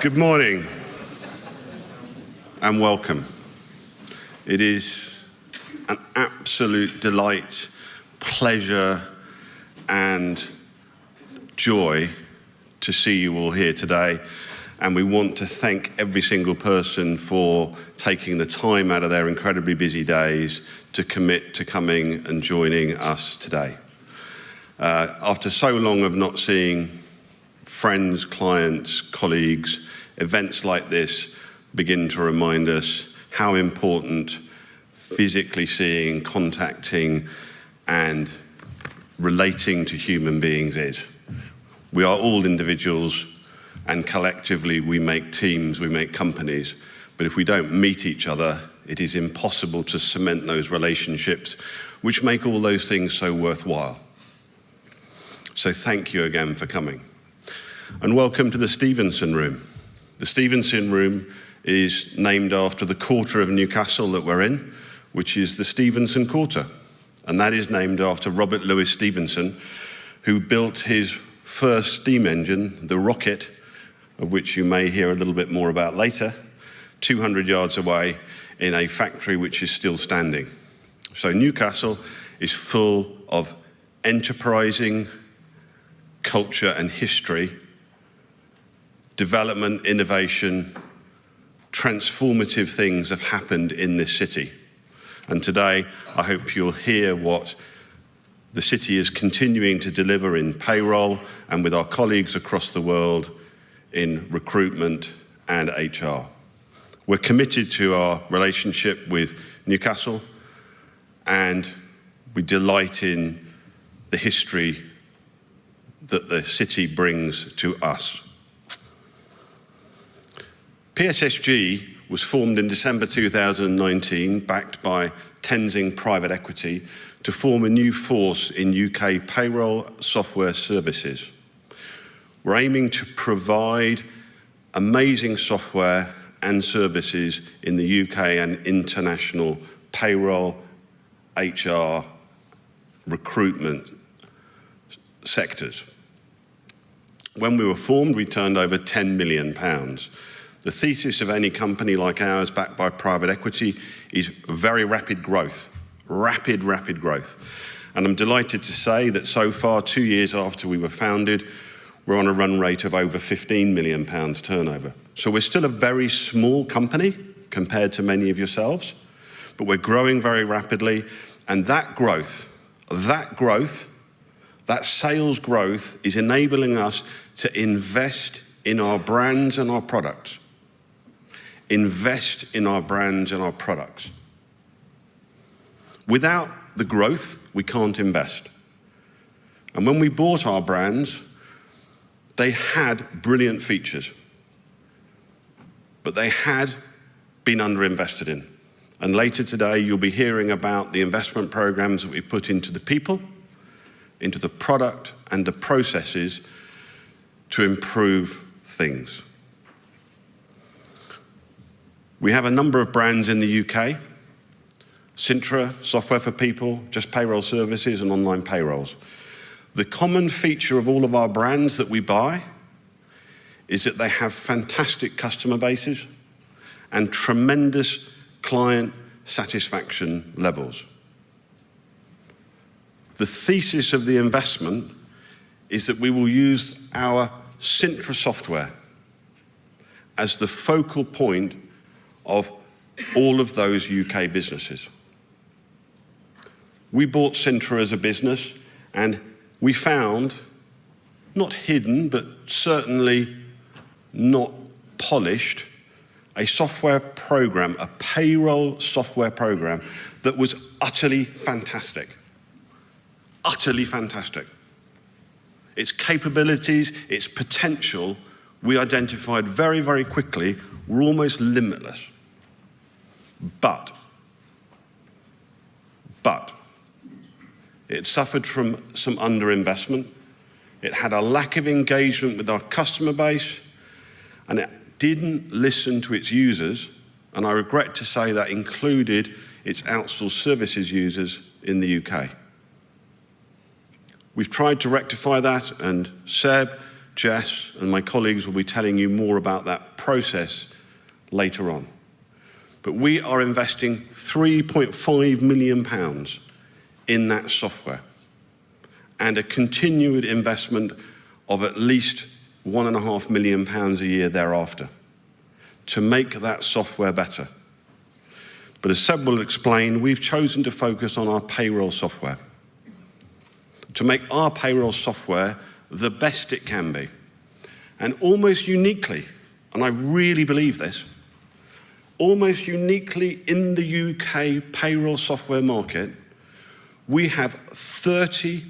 Good morning and welcome. It is an absolute delight, pleasure and joy to see you all here today, and we want to thank every single person for taking the time out of their incredibly busy days to commit to coming and joining us today. After so long of not seeing friends, clients, colleagues, events like this begin to remind us how important physically seeing, contacting, and relating to human beings is. We are all individuals, and collectively we make teams, we make companies, but if we don't meet each other, it is impossible to cement those relationships, which make all those things so worthwhile. So thank you again for coming. And welcome to the Stevenson Room. The Stevenson Room is named after the quarter of Newcastle that we're in, which is the Stevenson Quarter. And that is named after Robert Louis Stevenson, who built his first steam engine, the Rocket, of which you may hear a little bit more about later, 200 yards away in a factory which is still standing. So Newcastle is full of enterprising culture and history, development, innovation, transformative things have happened in this city. And today, I hope you'll hear what the city is continuing to deliver in payroll and with our colleagues across the world in recruitment and HR. We're committed to our relationship with Newcastle, and we delight in the history that the city brings to us. PSSG was formed in December 2019, backed by Tenzing Private Equity, to form a new force in UK payroll software services. We're aiming to provide amazing software and services in the UK and international payroll, HR, recruitment sectors. When we were formed, we turned over £10 million. The thesis of any company like ours, backed by private equity, is very rapid growth, rapid growth. And I'm delighted to say that so far, 2 years after we were founded, we're on a run rate of over £15 million turnover. So we're still a very small company compared to many of yourselves, but we're growing very rapidly. And that sales growth is enabling us to invest in our brands and our products. Invest in our brands and our products. Without the growth, we can't invest. And when we bought our brands, they had brilliant features, but they had been underinvested in. And later today, you'll be hearing about the investment programs that we've put into the people, into the product and the processes to improve things. We have a number of brands in the UK. Cintra, software for people, just payroll services and online payrolls. The common feature of all of our brands that we buy is that they have fantastic customer bases and tremendous client satisfaction levels. The thesis of the investment is that we will use our Cintra software as the focal point of all of those UK businesses. We bought Cintra as a business, and we found, not hidden, but certainly not polished, a software program, a payroll software program that was utterly fantastic. Utterly fantastic. Its capabilities, its potential, we identified very, very quickly, were almost limitless. But it suffered from some underinvestment. It had a lack of engagement with our customer base, and it didn't listen to its users, and I regret to say that included its outsourced services users in the UK. We've tried to rectify that, and Seb, Jess and my colleagues will be telling you more about that process later on. But we are investing £3.5 million in that software and a continued investment of at least £1.5 million a year thereafter to make that software better. But as Seb will explain, we've chosen to focus on our payroll software, to make our payroll software the best it can be. And almost uniquely, and I really believe this, almost uniquely in the UK payroll software market, we have 30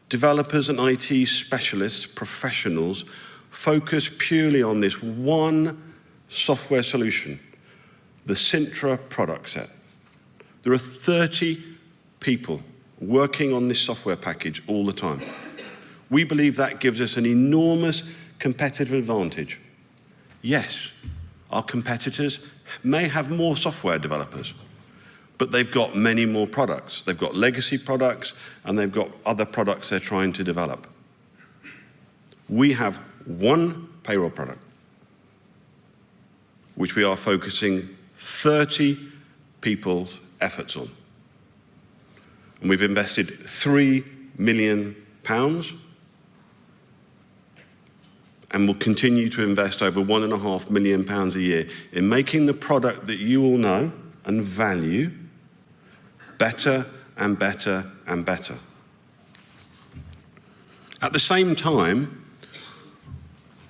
developers and IT specialists, professionals, focused purely on this one software solution, the Cintra product set. There are 30 people working on this software package all the time. We believe that gives us an enormous competitive advantage. Yes, our competitors may have more software developers, but they've got many more products. They've got legacy products, and they've got other products they're trying to develop. We have one payroll product, which we are focusing 30 people's efforts on. And we've invested £3 million, and will continue to invest over £1.5 million a year in making the product that you all know and value better and better and better. At the same time,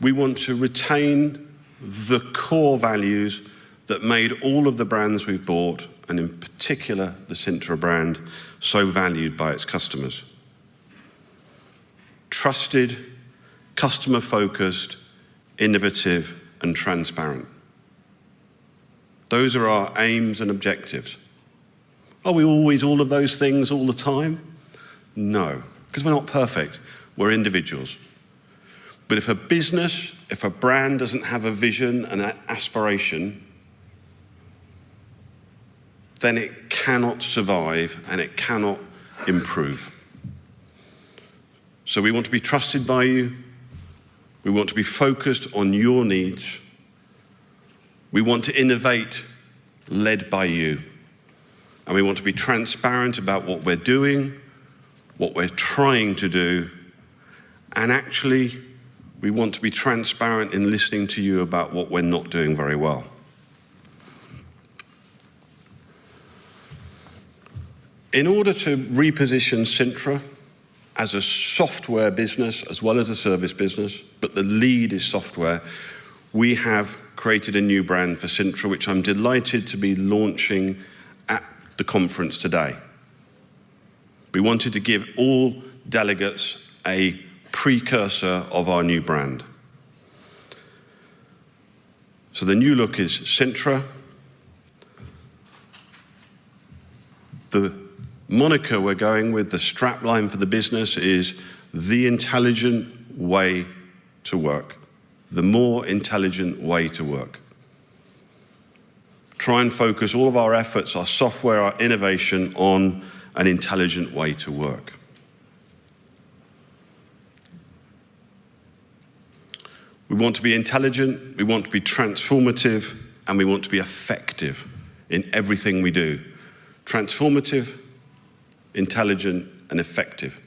we want to retain the core values that made all of the brands we've bought, and in particular the Cintra brand, so valued by its customers. Trusted, customer-focused, innovative, and transparent. Those are our aims and objectives. Are we always all of those things all the time? No, because we're not perfect. We're individuals. But if a business, if a brand doesn't have a vision and an aspiration, then it cannot survive and it cannot improve. So we want to be trusted by you. We want to be focused on your needs. We want to innovate led by you. And we want to be transparent about what we're doing, what we're trying to do, and actually, we want to be transparent in listening to you about what we're not doing very well. In order to reposition Cintra as a software business as well as a service business, but the lead is software, we have created a new brand for Cintra, which I'm delighted to be launching at the conference today. We wanted to give all delegates a precursor of our new brand. So the new look is Cintra. The moniker we're going with, the strapline for the business, is the intelligent way to work. The more intelligent way to work. Try and focus all of our efforts, our software, our innovation on an intelligent way to work. We want to be intelligent, we want to be transformative, and we want to be effective in everything we do. Transformative, intelligent, and effective.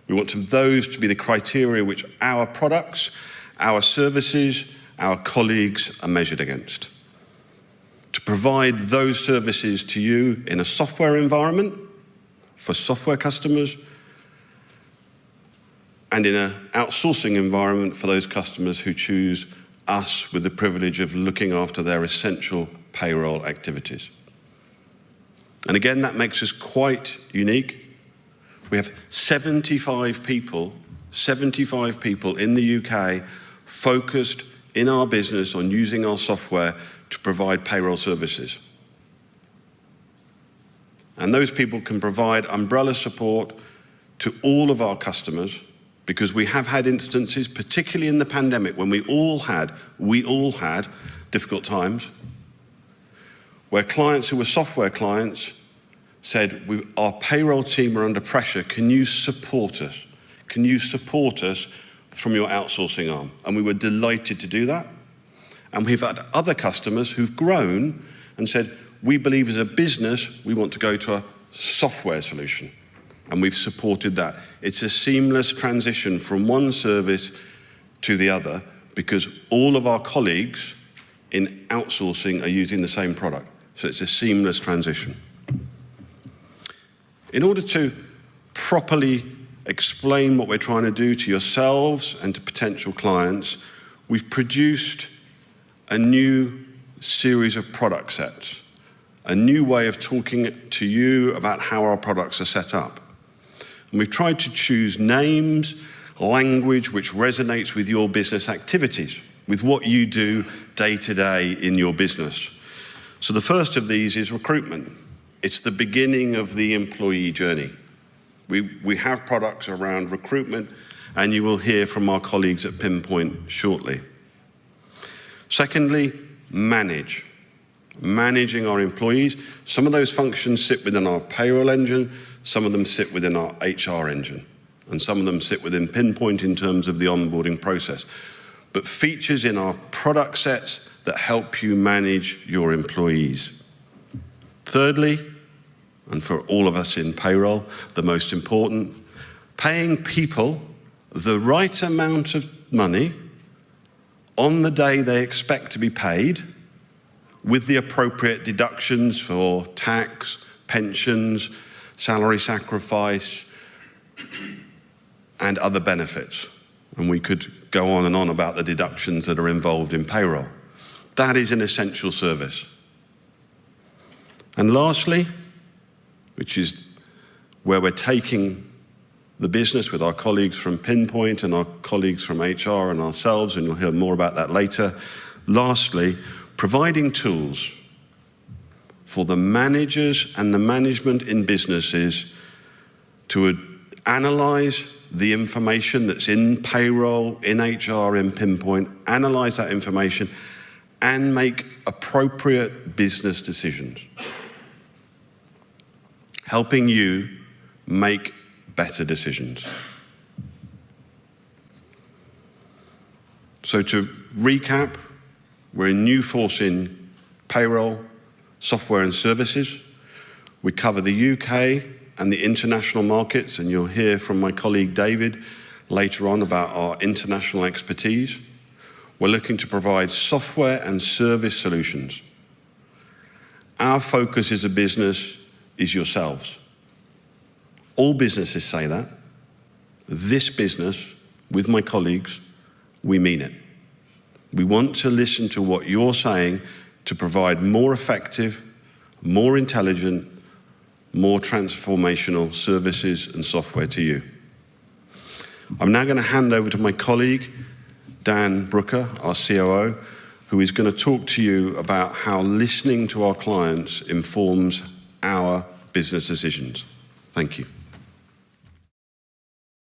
We want those to be the criteria which our products, our services, our colleagues are measured against. To provide those services to you in a software environment for software customers, and in an outsourcing environment for those customers who choose us with the privilege of looking after their essential payroll activities. And again, that makes us quite unique. We have 75 people in the UK focused in our business on using our software to provide payroll services. And those people can provide umbrella support to all of our customers, because we have had instances, particularly in the pandemic, when we all had difficult times, where clients who were software clients said, our payroll team are under pressure, can you support us? Can you support us from your outsourcing arm. And we were delighted to do that. And we've had other customers who've grown and said, we believe as a business, we want to go to a software solution. And we've supported that. It's a seamless transition from one service to the other because all of our colleagues in outsourcing are using the same product. So it's a seamless transition. In order to properly explain what we're trying to do to yourselves and to potential clients, we've produced a new series of product sets, a new way of talking to you about how our products are set up. And we've tried to choose names, language which resonates with your business activities, with what you do day to day in your business. So the first of these is recruitment. It's the beginning of the employee journey. We have products around recruitment, and you will hear from our colleagues at Pinpoint shortly. Secondly, managing our employees. Some of those functions sit within our payroll engine, some of them sit within our HR engine, and some of them sit within Pinpoint in terms of the onboarding process. But features in our product sets that help you manage your employees. Thirdly, and for all of us in payroll, the most important, paying people the right amount of money on the day they expect to be paid with the appropriate deductions for tax, pensions, salary sacrifice, and other benefits. And we could go on and on about the deductions that are involved in payroll. That is an essential service. And lastly, which is where we're taking the business with our colleagues from Pinpoint and our colleagues from HR and ourselves, and you'll hear more about that later. Lastly, providing tools for the managers and the management in businesses to analyze the information that's in payroll, in HR, in Pinpoint, analyze that information and make appropriate business decisions. Helping you make better decisions. So to recap, we're a new force in payroll, software and services. We cover the UK and the international markets, and you'll hear from my colleague David later on about our international expertise. We're looking to provide software and service solutions. Our focus as a business is yourselves. All businesses say that. This business, with my colleagues, we mean it. We want to listen to what you're saying to provide more effective, more intelligent, more transformational services and software to you. I'm now going to hand over to my colleague, Dan Brooker, our COO, who is going to talk to you about how listening to our clients informs our business decisions. Thank you.